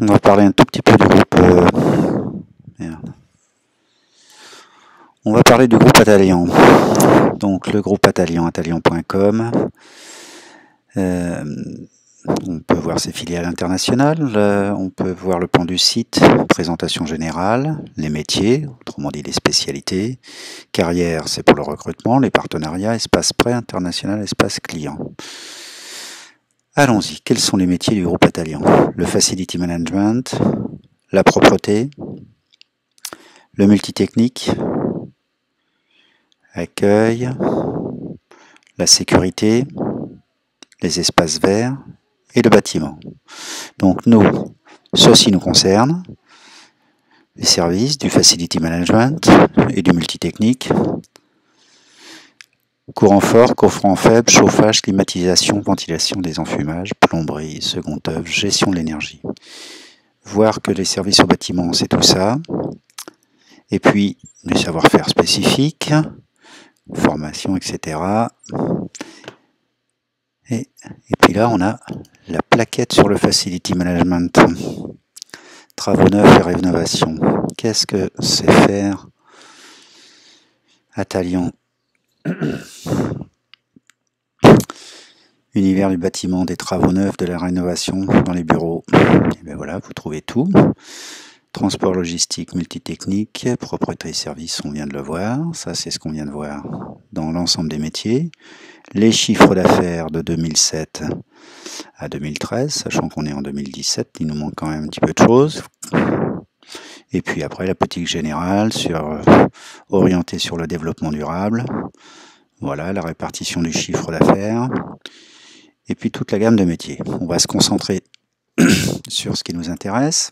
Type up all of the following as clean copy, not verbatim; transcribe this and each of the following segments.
On va parler un tout petit peu du groupe. Merde. On va parler du groupe Atalian. Donc le groupe Atalian, atalian.com. On peut voir ses filiales internationales, on peut voir le plan du site, présentation générale, les métiers, autrement dit les spécialités, carrière c'est pour le recrutement, les partenariats, espace prêt international, espace client. Allons-y, quels sont les métiers du groupe Atalian? Le facility management, la propreté, le multitechnique, accueil, la sécurité, les espaces verts et le bâtiment. Donc nous, ceci nous concerne, les services du facility management et du multitechnique, courant fort, courant faible, chauffage, climatisation, ventilation, des enfumages, plomberie, second œuvre, gestion de l'énergie. Voir que les services au bâtiment, c'est tout ça. Et puis, du savoir-faire spécifique, formation, etc. Et puis là, on a la plaquette sur le facility management. Travaux neufs et rénovation. Qu'est-ce que c'est faire Atalian? Univers du bâtiment, des travaux neufs, de la rénovation dans les bureaux. Et bien voilà, vous trouvez tout. Transport logistique multitechnique, propreté et service, on vient de le voir. Ça, c'est ce qu'on vient de voir dans l'ensemble des métiers. Les chiffres d'affaires de 2007 à 2013, sachant qu'on est en 2017, il nous manque quand même un petit peu de choses. Et puis après, la politique générale orientée sur le développement durable. Voilà, la répartition du chiffre d'affaires. Et puis toute la gamme de métiers. On va se concentrer sur ce qui nous intéresse.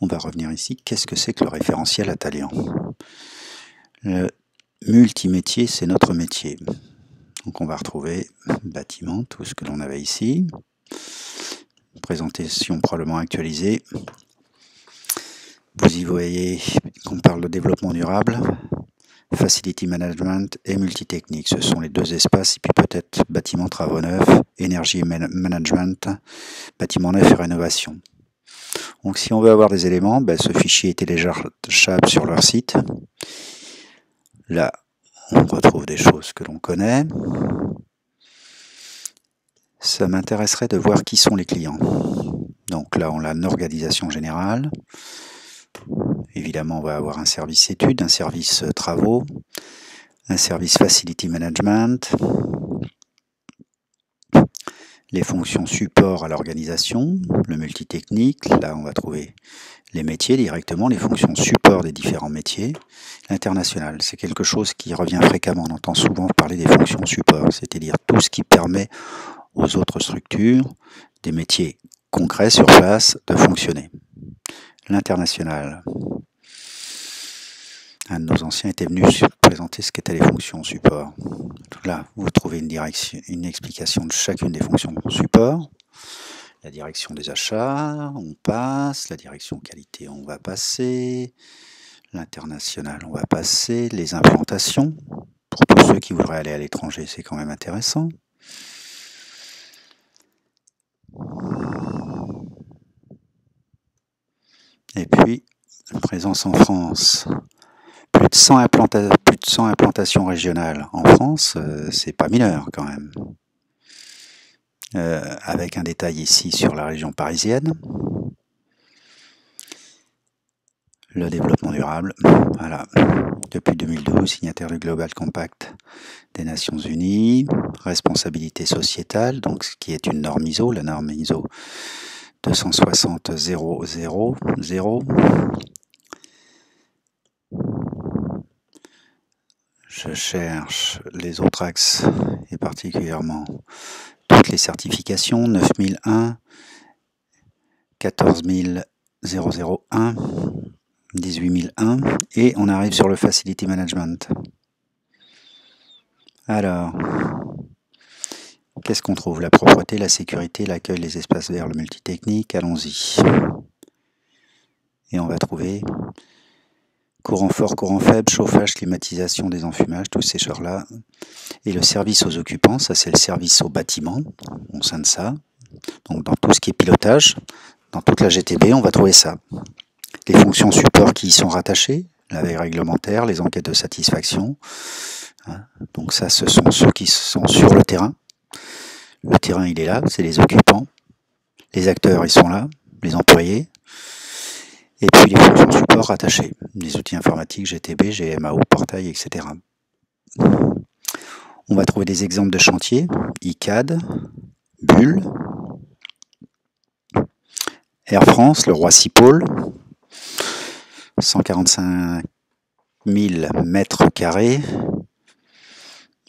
On va revenir ici. Qu'est-ce que c'est que le référentiel Atalian? Le multimétier, c'est notre métier. Donc on va retrouver bâtiment, tout ce que l'on avait ici. Présentation probablement actualisée. Vous y voyez qu'on parle de développement durable, facility management et multitechnique. Ce sont les deux espaces, et puis peut-être bâtiment, travaux neufs, énergie et management, bâtiment neuf et rénovation. Donc si on veut avoir des éléments, ce fichier est téléchargeable sur leur site. Là, on retrouve des choses que l'on connaît. Ça m'intéresserait de voir qui sont les clients. Donc là, on a une organisation générale. Évidemment, on va avoir un service études, un service travaux, un service facility management, les fonctions support à l'organisation, le multitechnique. Là, on va trouver les métiers directement, les fonctions support des différents métiers. L'international, c'est quelque chose qui revient fréquemment. On entend souvent parler des fonctions support, c'est-à-dire tout ce qui permet aux autres structures, des métiers concrets sur place, de fonctionner. L'international. Un de nos anciens était venu présenter ce qu'étaient les fonctions support. Là, vous trouvez une explication de chacune des fonctions support. La direction des achats, on passe. La direction qualité, on va passer. L'international, on va passer. Les implantations. Pour tous ceux qui voudraient aller à l'étranger, c'est quand même intéressant. Et puis, présence en France. Plus de 100 implantations régionales en France, c'est pas mineur quand même. Avec un détail ici sur la région parisienne. Le développement durable, voilà. Depuis 2012, signataire du Global Compact des Nations Unies. Responsabilité sociétale, donc ce qui est une norme ISO, la norme ISO 260.000. Je cherche les autres axes et particulièrement toutes les certifications 9001, 14001, 18001 et on arrive sur le Facility Management. Alors, qu'est-ce qu'on trouve? La propreté, la sécurité, l'accueil, les espaces verts, le multitechnique, allons-y. Et on va trouver courant fort, courant faible, chauffage, climatisation, des enfumages, tous ces genres-là. Et le service aux occupants, ça c'est le service au bâtiment, on scinde ça. Donc dans tout ce qui est pilotage, dans toute la GTB, on va trouver ça. Les fonctions support qui y sont rattachées, la veille réglementaire, les enquêtes de satisfaction. Donc ça, ce sont ceux qui sont sur le terrain. Le terrain, il est là, c'est les occupants. Les acteurs, ils sont là, les employés. Et puis les fonctions support rattachées, les outils informatiques, GTB, GMAO, portail, etc. On va trouver des exemples de chantiers, ICAD, Bull, Air France, le Roissy Pôle, 145 000 mètres carrés.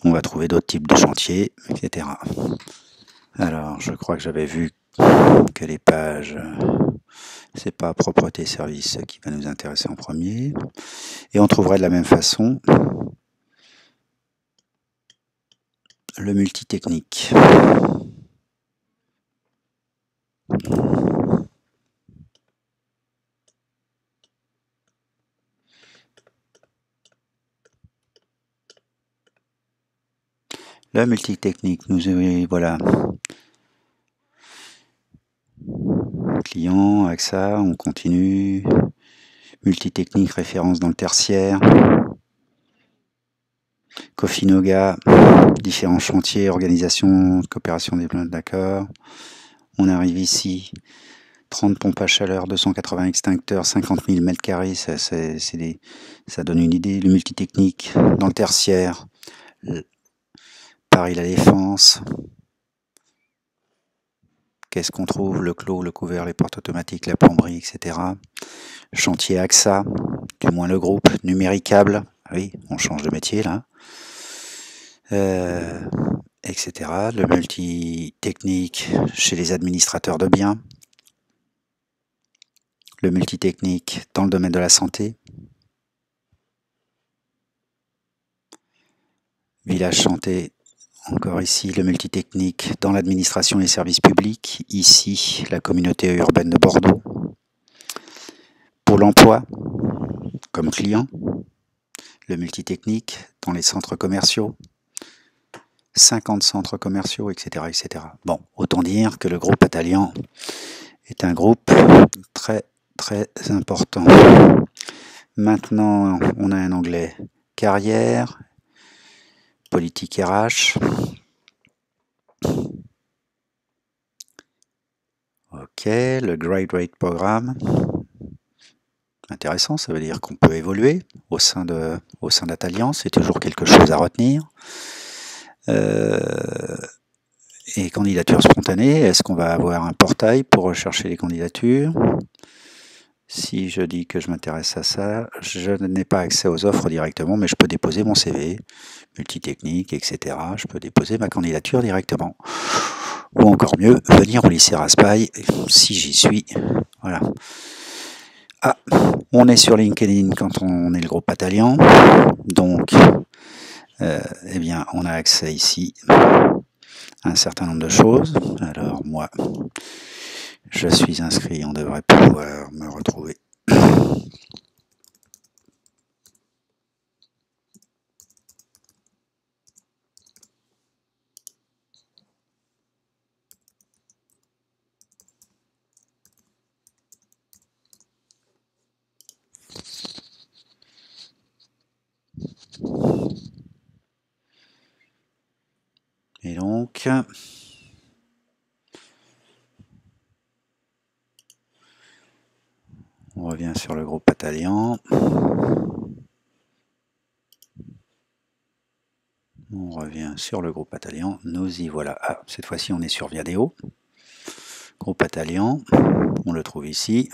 On va trouver d'autres types de chantiers, etc. Alors, je crois que j'avais vu que les pages, c'est pas propreté et service qui va nous intéresser en premier. Et on trouverait de la même façon le multitechnique. Le multitechnique, nous voilà. Client, AXA, on continue. Multitechnique, référence dans le tertiaire. Cofinoga, différents chantiers, organisation, coopération des plaintes, d'accord. On arrive ici, 30 pompes à chaleur, 280 extincteurs, 50 000 m², ça donne une idée. Le multitechnique dans le tertiaire, Paris La Défense. Qu'est-ce qu'on trouve? Le clos, le couvert, les portes automatiques, la plomberie, etc. Chantier AXA, du moins le groupe. Numéricable, oui, on change de métier là. Etc. Le multitechnique chez les administrateurs de biens. Le multitechnique dans le domaine de la santé. Village Santé, encore ici, le multitechnique dans l'administration et les services publics. Ici, la communauté urbaine de Bordeaux. Pôle emploi, comme client. Le multitechnique dans les centres commerciaux. 50 centres commerciaux, etc., etc. Bon, autant dire que le groupe Atalian est un groupe très, très important. Maintenant, on a un onglet carrière, politique RH. Ok, le Graduate Programme. Intéressant, ça veut dire qu'on peut évoluer au sein d'Atalian, c'est toujours quelque chose à retenir. Et candidature spontanée, est-ce qu'on va avoir un portail pour rechercher les candidatures? Si je dis que je m'intéresse à ça, je n'ai pas accès aux offres directement, mais je peux déposer mon CV, multitechnique, etc. Je peux déposer ma candidature directement. Ou encore mieux, venir au lycée Raspail, si j'y suis. Voilà. Ah, on est sur LinkedIn quand on est le groupe Atalian. Donc, eh bien, on a accès ici à un certain nombre de choses. Alors, moi, je suis inscrit, on devrait pouvoir me retrouver. Et donc, on revient sur le groupe Atalian. On revient sur le groupe Atalian. Nous y voilà. Ah, cette fois-ci, on est sur Viadeo. Groupe Atalian. On le trouve ici.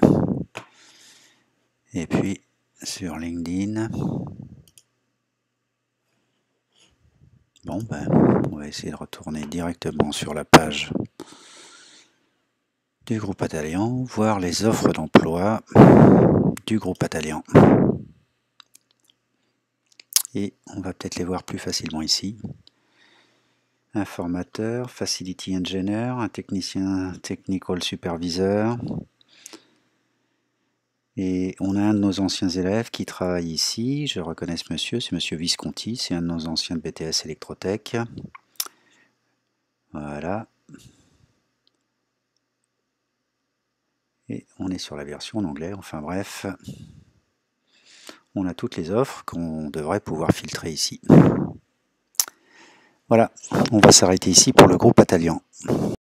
Et puis, sur LinkedIn. Bon, ben, on va essayer de retourner directement sur la page du groupe Atalian, voir les offres d'emploi du groupe Atalian. Et on va peut-être les voir plus facilement ici. Un formateur, Facility Engineer, un technicien Technical Supervisor. Et on a un de nos anciens élèves qui travaille ici. Je reconnais ce monsieur, c'est monsieur Visconti, c'est un de nos anciens de BTS Électrotech. Voilà. Et on est sur la version en anglais, enfin bref. On a toutes les offres qu'on devrait pouvoir filtrer ici. Voilà, on va s'arrêter ici pour le groupe Atalian.